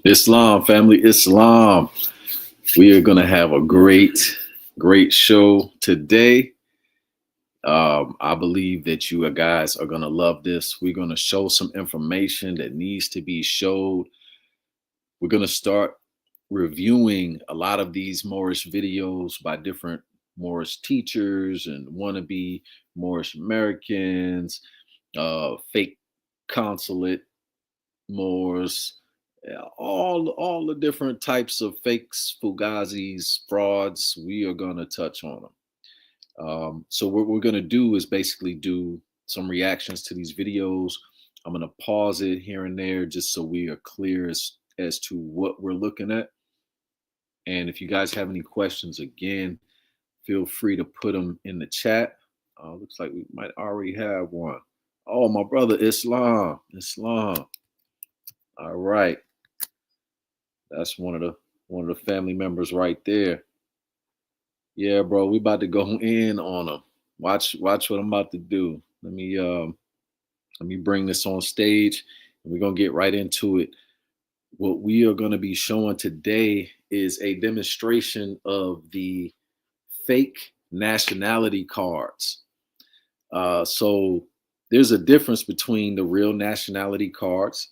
Islam, family, Islam. We are going to have a great show today. I believe that you guys are going to love this. We're going to show some information that needs to be showed. We're going to start reviewing a lot of these Moorish videos by different Moorish teachers and wannabe Moorish Americans, fake consulate Moors, all the different types of fakes, fugazis, frauds. We are going to touch on them. So what we're going to do is basically do some reactions to these videos. I'm going to pause it here and there just so we are clear as to what we're looking at. And if you guys have any questions, again, feel free to put them in the chat. Looks like we might already have one. Oh, my brother, Islam. All right. That's one of the family members right there. Yeah, bro, we about to go in on them. Watch what I'm about to do. Let me bring this on stage and we're gonna get right into it. What we are gonna be showing today is a demonstration of the fake nationality cards. So there's a difference between the real nationality cards,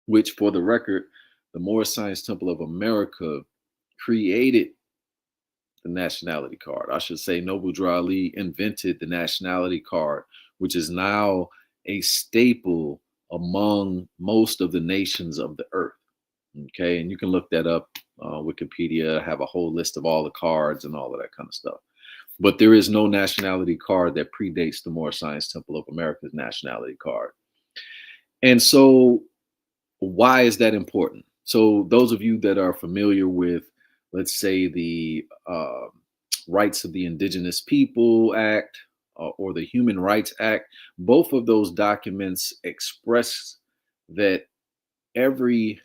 which for the record, the Moorish Science Temple of America created the nationality card. I should say Noble Drew Ali invented the nationality card, which is now a staple among most of the nations of the earth. Okay, and you can look that up. Wikipedia have a whole list of all the cards and all of that kind of stuff. But there is no nationality card that predates the Moorish Science Temple of America's nationality card. And so, why is that important? So, those of you that are familiar with, let's say, the Rights of the Indigenous People Act or the Human Rights Act, both of those documents express that every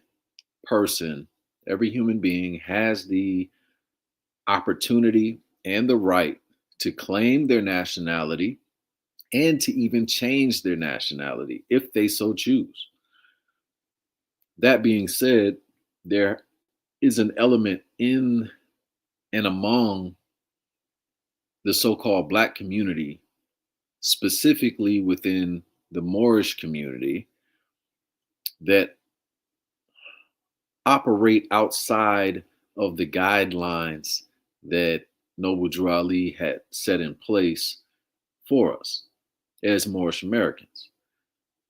person, every human being has the opportunity and the right to claim their nationality and to even change their nationality if they so choose. That being said, there is an element in and among the so-called Black community, specifically within the Moorish community, that operate outside of the guidelines that Noble Drew Ali had set in place for us as Moorish Americans.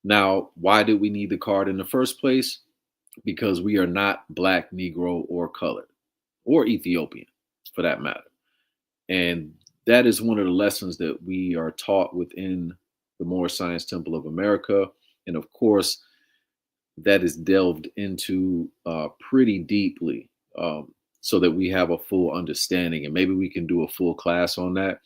Now, why did we need the card in the first place? Because we are not Black, Negro, or colored, or Ethiopian for that matter. And that is one of the lessons that we are taught within the Moorish Science Temple of America. And of course, that is delved into pretty deeply, so that we have a full understanding. And maybe we can do a full class on that.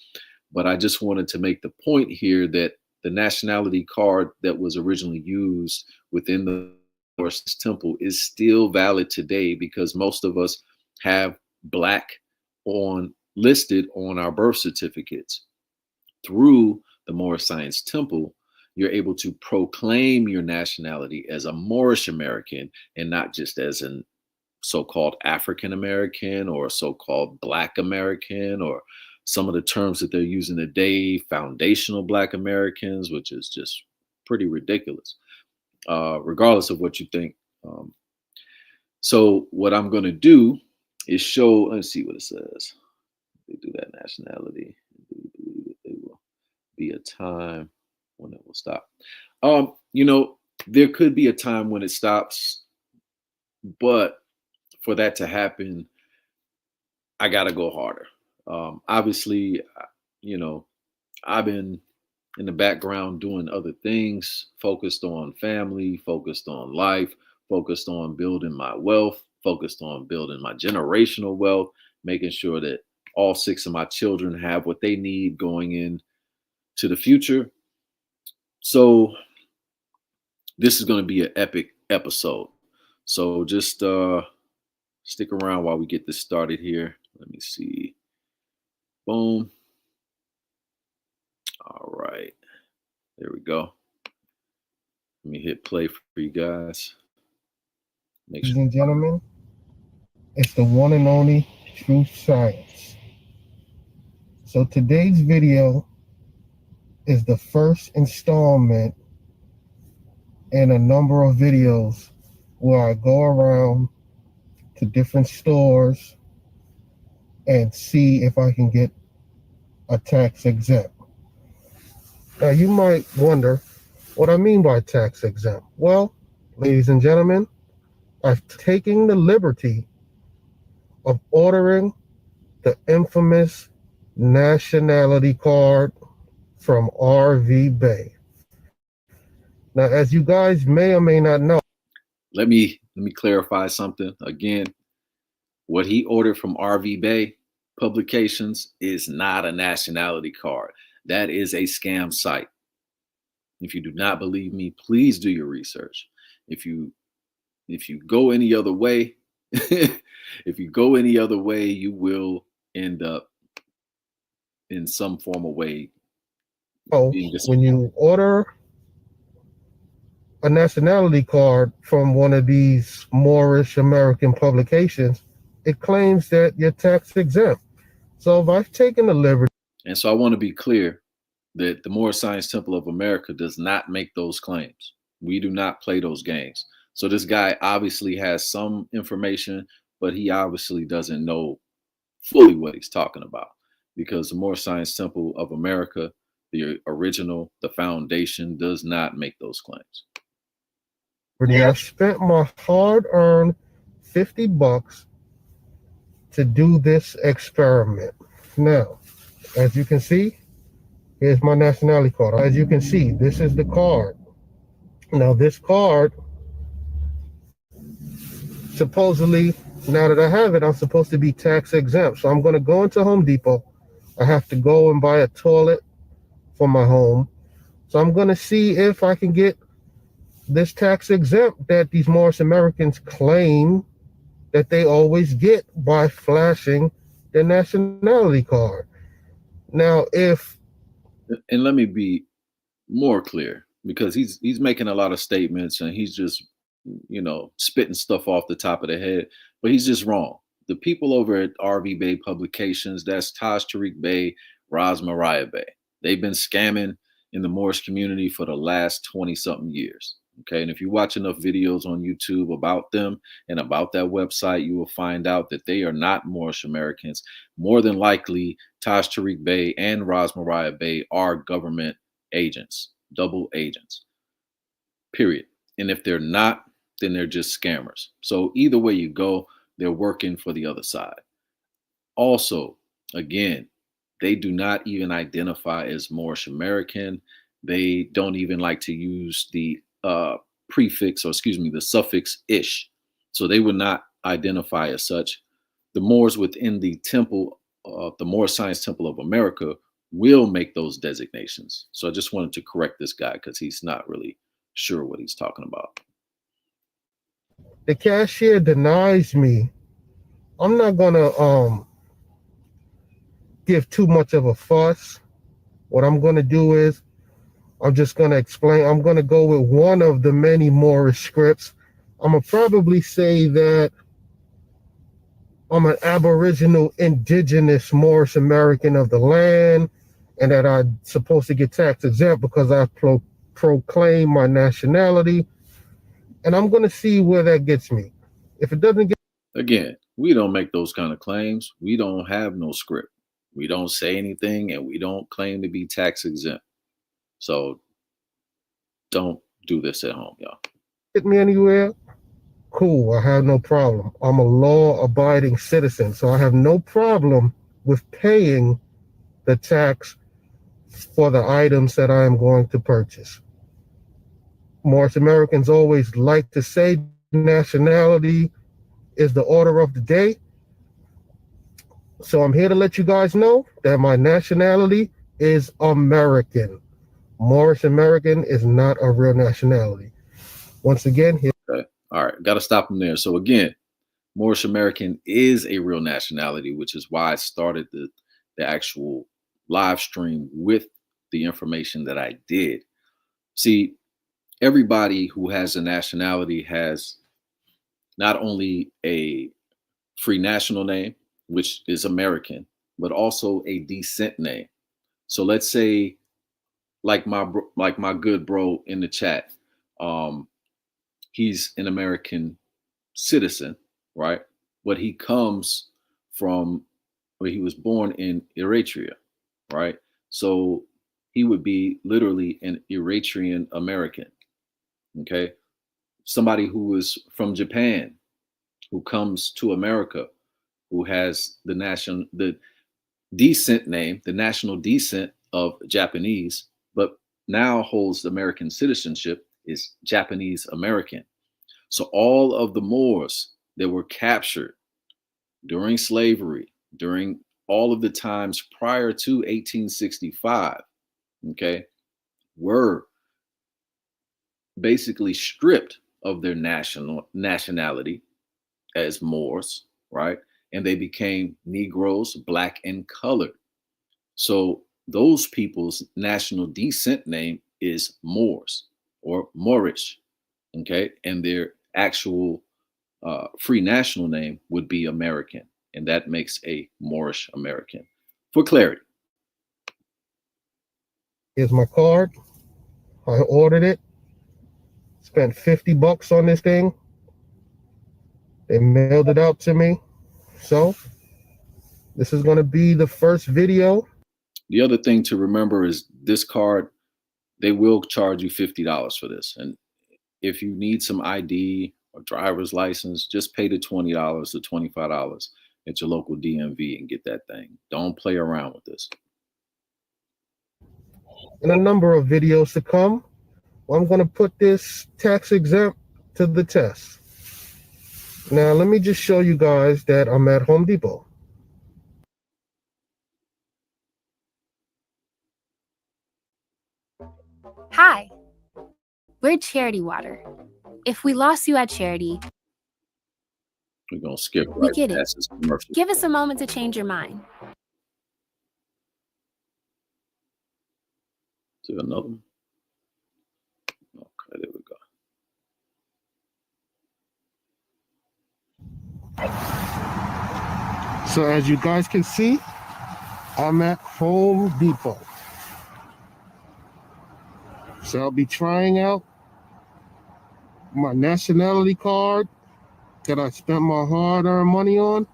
But I just wanted to make the point here that the nationality card that was originally used within the Moorish Temple is still valid today because most of us have Black on listed on our birth certificates. Through the Moorish Science Temple, you're able to proclaim your nationality as a Moorish American and not just as an so-called African American or a so-called Black American, or some of the terms that they're using today, foundational Black Americans, which is just pretty ridiculous, regardless of what you think. So what I'm going to do is show, let's see what it says. They do that nationality. There will be a time when it will stop. There could be a time when it stops, but for that to happen, I got to go harder. Obviously, I've been in the background doing other things, focused on family, focused on life, focused on building my wealth, focused on building my generational wealth, making sure that all 6 of my children have what they need going in to the future. So this is going to be an epic episode. So just stick around while we get this started here. Let me see. Boom. All right. There we go. Let me hit play for you guys. Make Ladies sure. and gentlemen, it's the one and only Truth Science. So today's video is the first installment in a number of videos where I go around to different stores and see if I can get a tax exempt. Now you might wonder what I mean by tax exempt. Well, ladies and gentlemen, I've taken the liberty of ordering the infamous Nationality card from RV Bay. Now, as you guys may or may not know, Let me clarify something again. What he ordered from RV Bay Publications is not a nationality card. That is a scam site. If you do not believe me, please do your research. If you if you go any other way, if you go any other way, you will end up in some form of way being when you order a nationality card from one of these Moorish American publications, it claims that you're tax exempt. So if I've taken the liberty, And so I want to be clear that the Moorish Science Temple of America does not make those claims. We do not play those games. So this guy obviously has some information, but he obviously doesn't know fully what he's talking about, because the Moorish Science Temple of America, the original, the foundation, does not make those claims. I spent my hard-earned $50 to do this experiment. Now, as you can see, here's my nationality card. As you can see, this is the card. Now, this card, supposedly, now that I have it, I'm supposed to be tax exempt. So I'm going to go into Home Depot. I have to go and buy a toilet for my home. So I'm going to see if I can get this tax exempt that these Moorish Americans claim that they always get by flashing their nationality card. Now, if And let me be more clear, because he's making a lot of statements and he's just, spitting stuff off the top of the head, but he's just wrong. The people over at RV Bay Publications, that's Taj Tariq Bay, Raz Mariah Bay, they've been scamming in the Moorish community for the last 20 something years. Okay. And if you watch enough videos on YouTube about them and about that website, you will find out that they are not Moorish Americans. More than likely, Taj Tariq Bay and Raz Mariah Bay are government agents, double agents, period. And if they're not, then they're just scammers. So either way you go, they're working for the other side. Also, again, they do not even identify as Moorish American. They don't even like to use the prefix, or excuse me, the suffix ish. So they would not identify as such. The Moors within the temple, the Moorish Science Temple of America, will make those designations. So I just wanted to correct this guy because he's not really sure what he's talking about. the cashier denies me, I'm not going to give too much of a fuss. What I'm going to do is I'm just going to explain. I'm going to go with one of the many Moorish scripts. I'm going to probably say that I'm an Aboriginal, indigenous Moorish American of the land, and that I'm supposed to get tax exempt because I proclaim my nationality. And I'm going to see where that gets me. If it doesn't get Again, we don't make those kind of claims. We don't have no script. We don't say anything, and we don't claim to be tax exempt. So don't do this at home, y'all. me anywhere, cool. I have no problem. I'm a law-abiding citizen, so I have no problem with paying the tax for the items that I am going to purchase. Morris Americans always like to say nationality is the order of the day. So I'm here to let you guys know that my nationality is American. Morris American is not a real nationality. Once again, here. Okay. All right. Got to stop him there. So again, Moorish American is a real nationality, which is why I started the actual live stream with the information that I did. See, everybody who has a nationality has not only a free national name, which is American, but also a descent name. So let's say, like my good bro in the chat, um, he's an American citizen, right? But he comes from where he was born in Eritrea, right? So he would be literally an Eritrean American. Okay. Somebody who is from Japan, who comes to America, who has the descent name, the national descent of Japanese, but now holds American citizenship, is Japanese American. So all of the Moors that were captured during slavery, during all of the times prior to 1865, okay, were basically stripped of their nationality as Moors, right? And they became Negroes, black and colored. So those people's national descent name is Moors or Moorish, okay? And their actual free national name would be American, and that makes a Moorish American. For clarity. Here's my card. I ordered it. Spent $50 on this thing. They mailed it out to me. So this is going to be the first video. The other thing to remember is this card, they will charge you $50 for this. And if you need some ID or driver's license, just pay the $20 to $25 at your local DMV and get that thing. Don't play around with this. In a number of videos to come, I'm going to put this tax exempt to the test. Now, let me just show you guys that I'm at Home Depot. Hi, we're Charity Water. If we lost you at Charity, we're going to skip right we get past it. this commercial. Give us a moment to change your mind. Is there another one? Okay, there we go. So as you guys can see, I'm at Home Depot. So I'll be trying out my nationality card that I spent my hard-earned money on,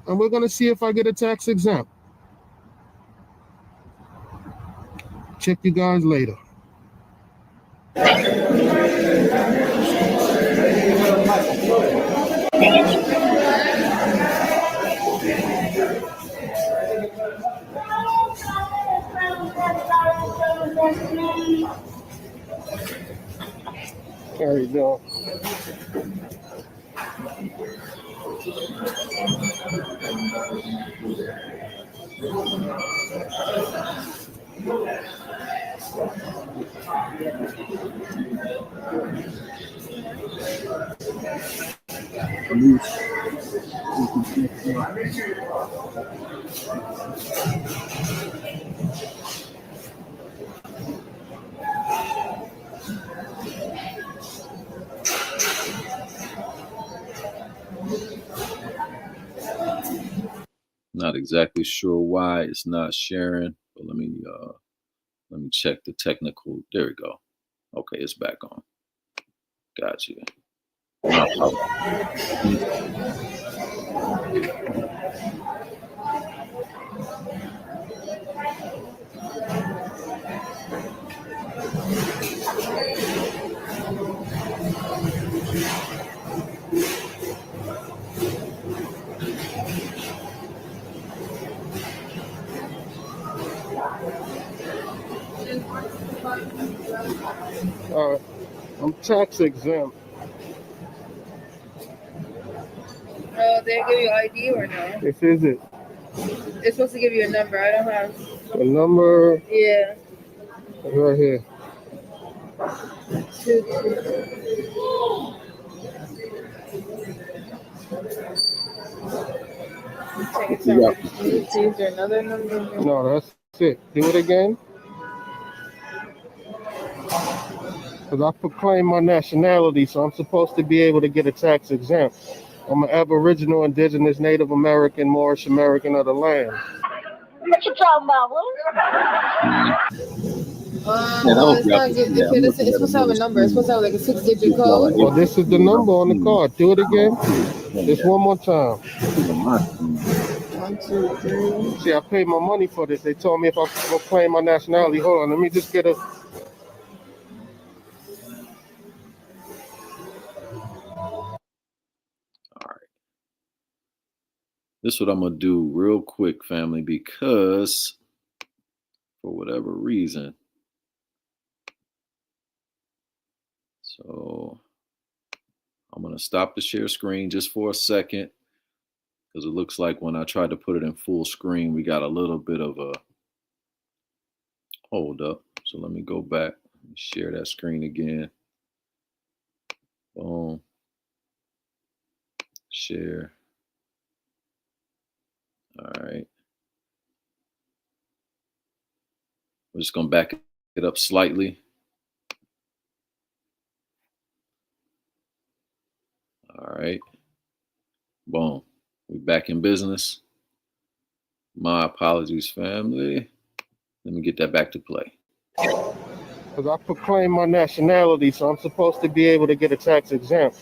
and we're going to see if I get a tax exempt. Check you guys later. There you go. Not exactly sure why it's not sharing, but let me check the technical. There we go. Okay, it's back on. Gotcha. All right, I'm tax exempt. They give you ID or no? This is it. It's supposed to give you a number. I don't have. The number. Yeah. Right here. 2. Is there another number? No, that's it. Do it again. Because I proclaim my nationality, so I'm supposed to be able to get a tax exempt. I'm an Aboriginal, Indigenous, Native American, Moorish American of the land. What you talking about? Well, it's not good. It's supposed to have a number. It's supposed to have like a 6-digit code. Well, this is the number on the card. Do it again. Just one more time. 1, 2, 3. See, I paid my money for this. They told me if I proclaim my nationality. Hold on, let me just get a. This is what I'm gonna do real quick, family, because for whatever reason. So I'm gonna stop the share screen just for a second, because it looks like when I tried to put it in full screen, we got a little bit of a hold up. So let me go back and share that screen again. Boom. Share. All right. We're just gonna back it up slightly. All right. Boom. We're back in business. My apologies, family. Let me get that back to play. Because I proclaim my nationality, so I'm supposed to be able to get a tax exempt.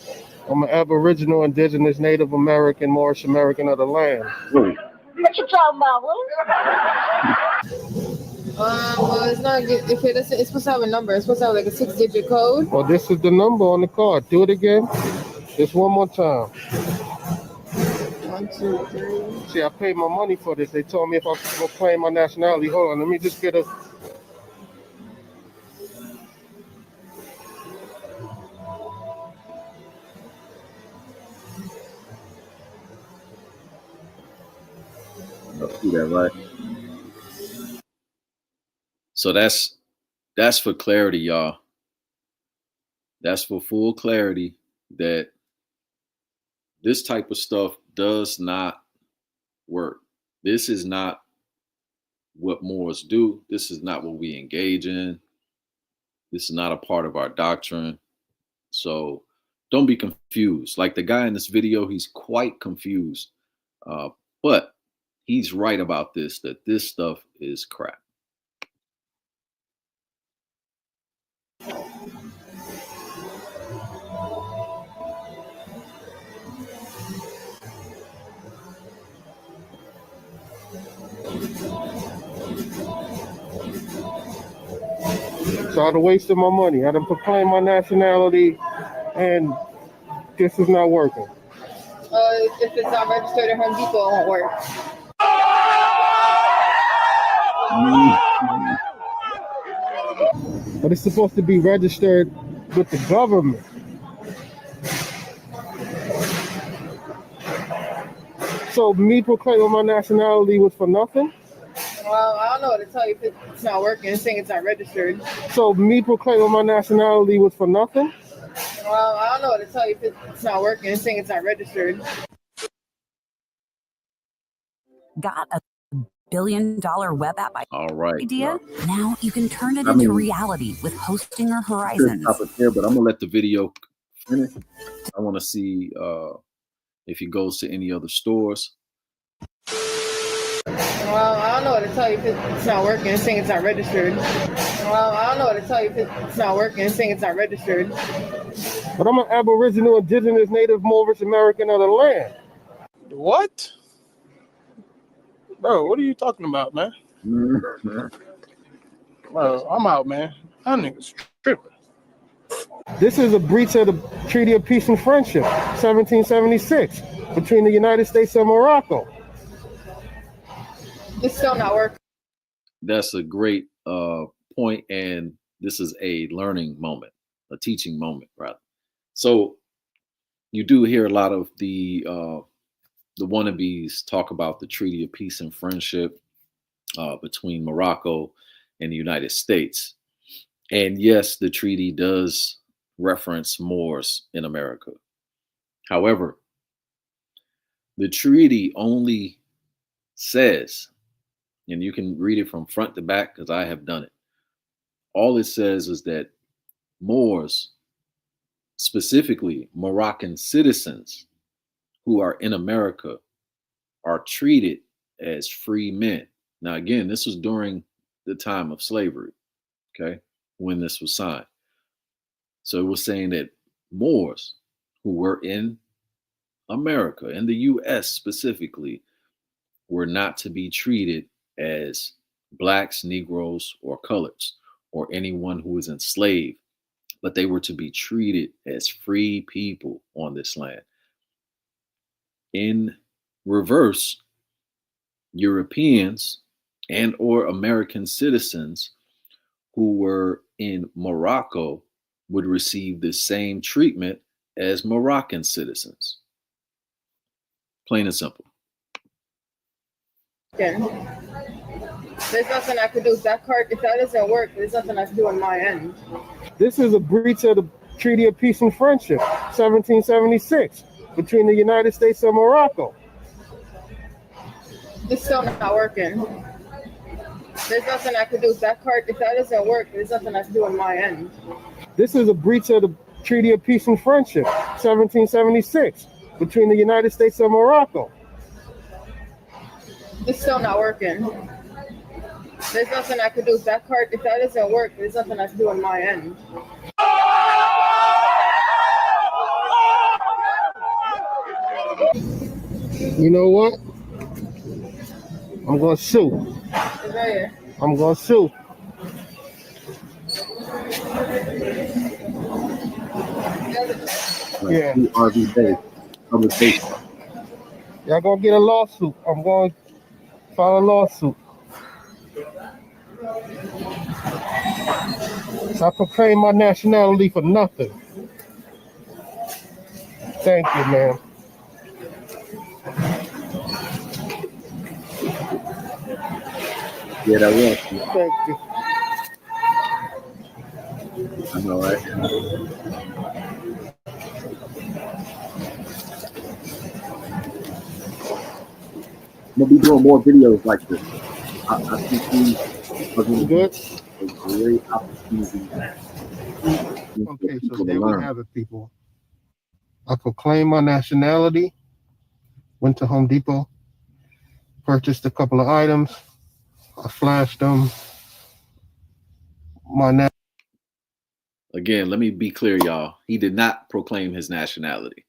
I'm an Aboriginal, Indigenous, Native American, Moorish American of the land. What you talking about? Well, it's not good. It's supposed to have a number. It's supposed to have like a 6-digit code. Well, this is the number on the card. Do it again. Just one more time. 1, 2, 3. See, I paid my money for this. They told me if I proclaim my nationality. Hold on, let me just get a. See that, right? So that's for clarity, y'all. That's for full clarity that this type of stuff does not work. This is not what Moors do. This is not what we engage in. This is not a part of our doctrine. So don't be confused. Like the guy in this video, he's quite confused. But he's right about this, that this stuff is crap. So I'd have wasted my money. I'd have proclaimed my nationality, and this is not working. If it's not registered at Home Depot, it won't work. But it's supposed to be registered with the government. So me proclaiming my nationality was for nothing? Well, I don't know what to tell you if it's not working. It's saying it's not registered. So me proclaiming my nationality was for nothing? Well, I don't know what to tell you if it's not working. It's saying it's not registered. Got a $1 billion web app All right. idea? Now you can turn it into reality with hosting or Horizons. Stop it there, but I'm gonna let the video finish. I want to see if he goes to any other stores. Well, I don't know what to tell you if it's not working. It's saying it's not registered. Well, I don't know what to tell you if it's not working. It's saying it's not registered. But I'm an Aboriginal, Indigenous, Native, Moorish American of the land. What? Bro, what are you talking about, man? Bro, I'm out, man. That nigga's tripping. This is a breach of the Treaty of Peace and Friendship, 1776, between the United States and Morocco. It's still not working. That's a great point, and this is a learning moment, a teaching moment, rather. So you do hear a lot of the wannabes talk about the Treaty of Peace and Friendship between Morocco and the United States. And yes, the treaty does reference Moors in America. However, the treaty only says, and you can read it from front to back because I have done it. All it says is that Moors, specifically Moroccan citizens who are in America, are treated as free men. Now, again, this was during the time of slavery, okay, when this was signed. So it was saying that Moors who were in America, in the US specifically, were not to be treated as blacks, Negroes, or coloreds, or anyone who was enslaved, but they were to be treated as free people on this land. In reverse, Europeans and or American citizens who were in Morocco would receive the same treatment as Moroccan citizens. Plain and simple. There's nothing I could do. If that doesn't work, there's nothing I can do on my end. This is a breach of the Treaty of Peace and Friendship, 1776, between the United States and Morocco. It's still not working. There's nothing I could do. If that doesn't work, there's nothing I can do on my end. This is a breach of the Treaty of Peace and Friendship, 1776, between the United States and Morocco. It's still not working. There's nothing I could do. If that doesn't work, there's nothing I can do on my end. You know what? I'm going to sue. It's right here. I'm going to sue. Yeah. RV publication. Y'all going to get a lawsuit. I'm going to file a lawsuit. So I proclaim my nationality for nothing. Thank you, man. Yeah, that was. Thank you. I know, right? I'm gonna be doing more videos like this. I think these are going to be a great opportunity. Okay, so there we have it, people. I proclaimed my nationality, went to Home Depot, purchased a couple of items, I flashed them. Again, let me be clear, y'all. He did not proclaim his nationality.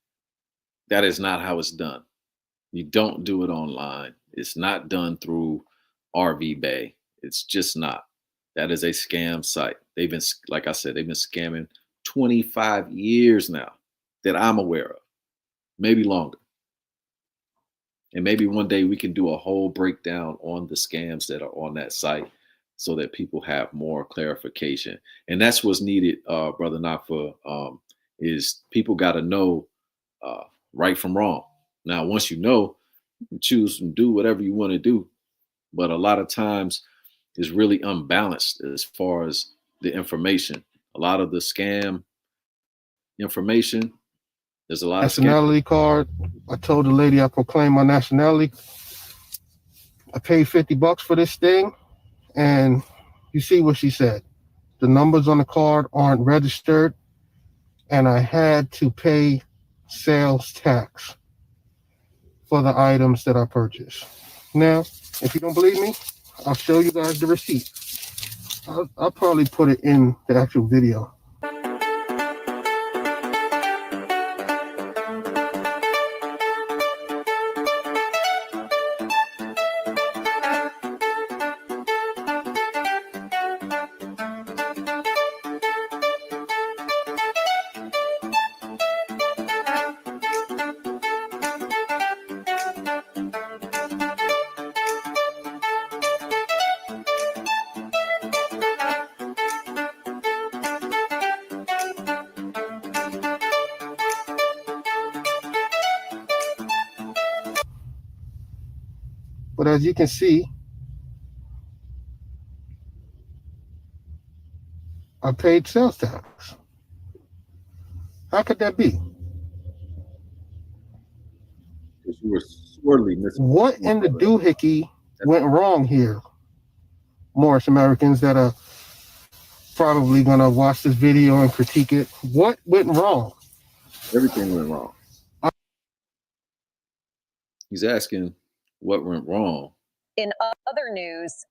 That is not how it's done. You don't do it online. It's not done through RV Bay. It's just not. That is a scam site. They've been, like I said, they've been scamming 25 years now that I'm aware of, maybe longer. And maybe one day we can do a whole breakdown on the scams that are on that site so that people have more clarification. And that's what's needed, Brother Nakfa, is people got to know right from wrong. Now, once you know, you can choose and do whatever you want to do. But a lot of times it's really unbalanced as far as the information. A lot of the scam information, there's a lot of nationality card. I told the lady I proclaimed my nationality. I paid $50 for this thing, and you see what she said. The numbers on the card aren't registered, and I had to pay sales tax for the items that I purchased. Now, if you don't believe me, I'll show you guys the receipt. I'll probably put it in the actual video. But as you can see, I paid sales tax. How could that be? Because you were sorely missing. What in the doohickey went wrong here, Moorish Americans that are probably gonna watch this video and critique it. What went wrong? Everything went wrong. He's asking what went wrong. In other news,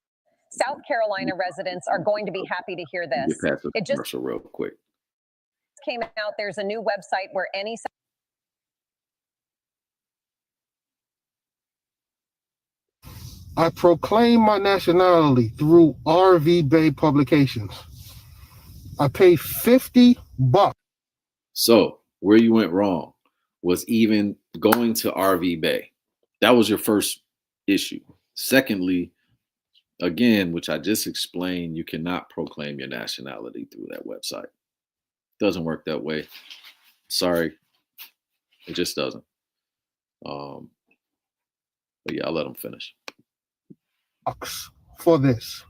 South Carolina residents are going to be happy to hear this. Get past the It just commercial real quick. came out. There's a new website where any I proclaim my nationality through RV Bay Publications. I pay $50. So where you went wrong was even going to RV Bay. That was your first issue. Secondly, again, which I just explained, you cannot proclaim your nationality through that website. Doesn't work that way. Sorry, it just doesn't. But yeah, I'll let them finish. For this.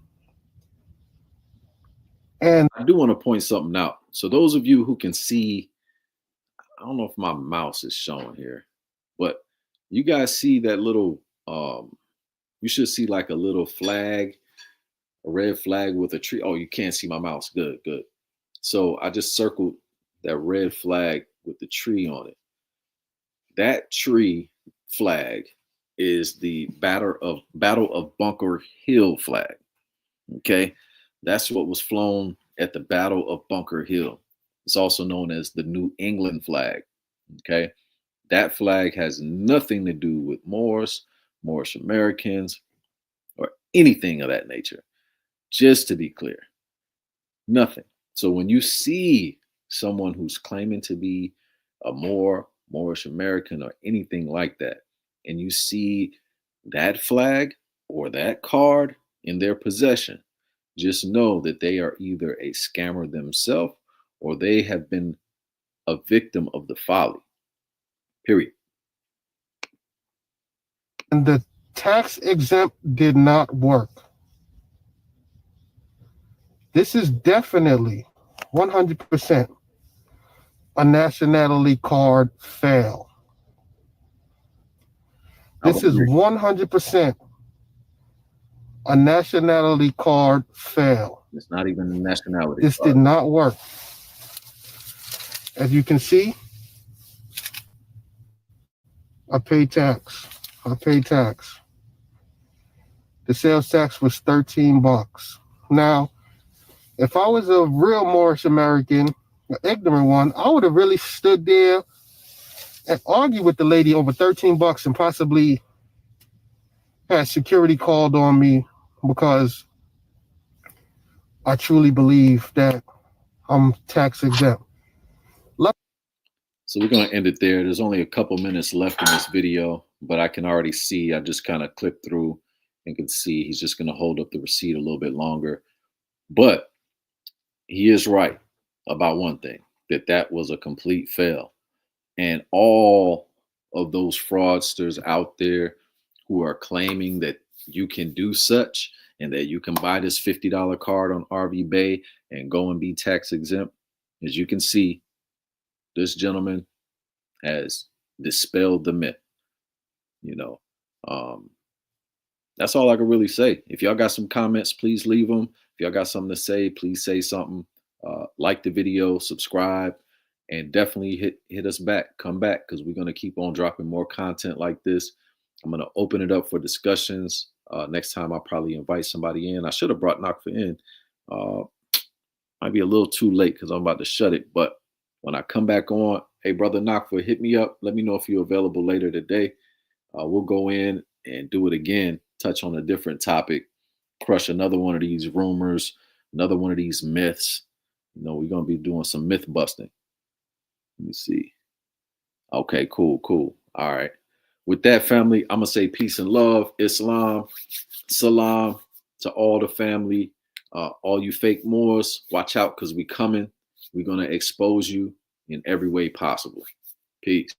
And I do want to point something out. So those of you who can see, I don't know if my mouse is showing here, but you guys see that little, you should see like a little flag, a red flag with a tree. Oh, you can't see my mouse. Good, good. So I just circled that red flag with the tree on it. That tree flag is the Battle of Bunker Hill flag. Okay, that's what was flown at the Battle of Bunker Hill. It's also known as the New England flag. Okay, that flag has nothing to do with Moors, Moorish Americans, or anything of that nature. Just to be clear, nothing. So when you see someone who's claiming to be a Moor, Moorish American, or anything like that, and you see that flag or that card in their possession, just know that they are either a scammer themselves or they have been a victim of the folly. Period. And the tax exempt did not work. This is definitely 100% a nationality card fail. This is 100% a nationality card fail. It's not even a nationality This card. did not work. As you can see, I paid tax. The sales tax was $13. Now, if I was a real Moorish American, an ignorant one, I would have really stood there and argued with the lady over $13 and possibly had security called on me because I truly believe that I'm tax exempt. So we're going to end it there. There's only a couple minutes left in this video, but I can already see, I just kind of clipped through and can see he's just going to hold up the receipt a little bit longer. But he is right about one thing, that was a complete fail. And all of those fraudsters out there who are claiming that you can do such and that you can buy this $50 card on RV Bay and go and be tax exempt, as you can see, this gentleman has dispelled the myth. You know, that's all I can really say. If y'all got some comments, please leave them. If y'all got something to say, please say something. Like the video, subscribe, and definitely hit us back. Come back, because we're going to keep on dropping more content like this. I'm going to open it up for discussions. Next time I'll probably invite somebody in. I should have brought Nakfa in. Might be a little too late because I'm about to shut it. But when I come back on, hey, brother Nakfa, hit me up. Let me know if you're available later today. We'll go in and do it again, touch on a different topic, crush another one of these rumors, another one of these myths. You know, we're going to be doing some myth busting. Let me see. Okay, cool. All right. With that, family, I'm going to say peace and love, Islam, salam to all the family. All you fake Moors, watch out, because we coming. We're going to expose you in every way possible. Peace.